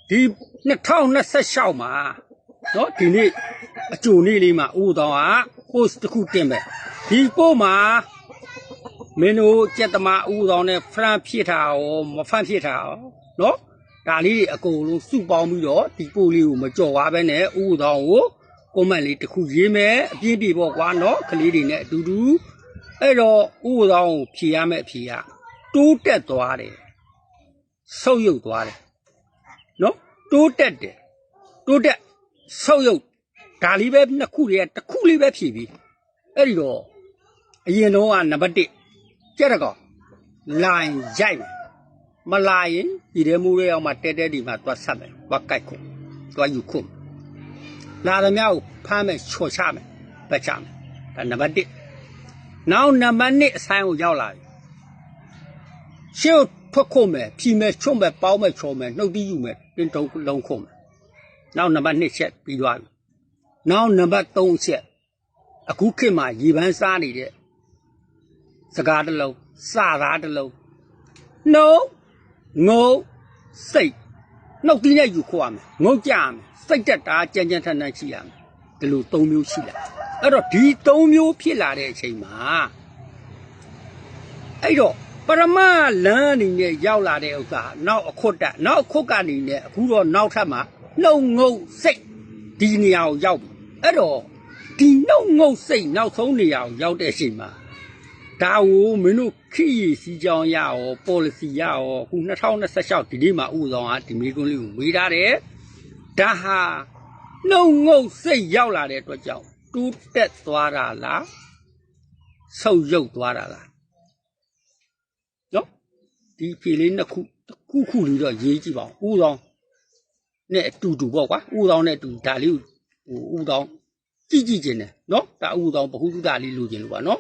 ဒီ2026မှာနော်ဒီနေ့အကျိုးနေ့လေးမှာဦးတော်က post တစ်ခုတင်ပဲဒီ post မှာမင်းတို့ကြက်သမားဦးတော်နဲ့ fan ဖြစ်တာရောမ fan ဖြစ်တာရောနော်ဒါလေးတွေအကုန်လုံးစုပေါင်းပြီးတော့ဒီ post လေးကိုမကြော်ပါပဲနဲ့ဦးတော်ကို comment လေးတစ်ခုရေးမယ်အပြင်းပြေပေါ့ကွာနော်ကလေးတွေနဲ့အတူတူအဲ့တော့ဦးတော်ကိုဖြေရမယ့်အဖြေကတိုးတက်သွားတယ်ဆုတ်ယုတ်သွားတယ်နော်တိုးတက်တယ်တိုးတက်ဆုတ်ယုတ်ဒါလေးပဲနှစ်ခုလေးတစ်ခုလေးပဲဖြေပြီးအဲ့ဒီတော့အရင်တော့ကနံပါတ်1ကြက်တကောင်လိုင်းရိုက်မလာရင်ဒီထဲမူရဲအောင်မှတဲတဲဒီမှာသွားဆက်မယ်သွားကြိုက်ခုသွားယူခုလာသမျှကိုဖမ်းမယ်ချော်ချမယ်ပတ်ချမယ်ဒါနံပါတ်1နောက်နံပါတ်2အဆိုင်ကိုရောက်လာပြီရှေ့ထွက်ခုမယ်ဖြီမယ်ချွတ်မယ်ပေါင်းမယ်ချော်မယ်နှုတ်တီးယူမယ်တင်းတုံးလုံးခုမယ်နောက်နံပါတ်2ချက်ပြီးသွားပြီနောက်နံပါတ်3ချက်အခုခေတ်မှာရေပန်းစားနေတဲ့စကားတစ်လုံးစသားတစ်လုံးနှုတ်ငုံစိတ်နှုတ်တီးနဲ့ယူခေါ်ရမယ်ငုံကြရမယ်စိတ်တက်တာကြမ်းကြမ်းထန်ထန်ရှိရမယ်ဒီလို3မျိုးရှိလာအဲ့တော့ဒီ3မျိုးဖြစ်လာတဲ့အချိန်မှာအဲ့တော့ပရမလန်းအနေနဲ့ရောက်လာတဲ့ဥစ္စာနောက်အခွတ်တက်နောက်အခွတ်ကနေနဲ့အခုတော့နောက်ထပ်မှာနှုတ်ငုံစိတ်ဒီနေရာကိုရောက်ပြီအဲ့တော့ဒီနှုတ်ငုံစိတ်နောက်ဆုံးနေရာကိုရောက်တဲ့အချိန်မှာဒါကိုမင်းတို့ခိရစီကြောင်းရရော policy ရရောအခု2026ဒီနေ့မှာဥဆောင်ကဒီမိကွန်းလေးကိုဝေးထားတယ်ဒါဟာနှုတ်ငုံစိတ်ရောက်လာတဲ့အတွက်ကြောင့်တူးတက်သွားတာလားဆုတ်ယုတ်သွားတာလားနော်ဒီဖြေလေးနှစ်ခုခုလေးတော့ရေးကြည့်ပါဦးဥဆောင်နဲ့အတူတူပေါ့ကွာဥဆောင်နဲ့အတူဒါလေးကိုဥဆောင်ကြည့်ခြင်းတယ်နော်ဒါဥဆောင်ဘဟုတုတလေးလိုချင်လို့ပါနော်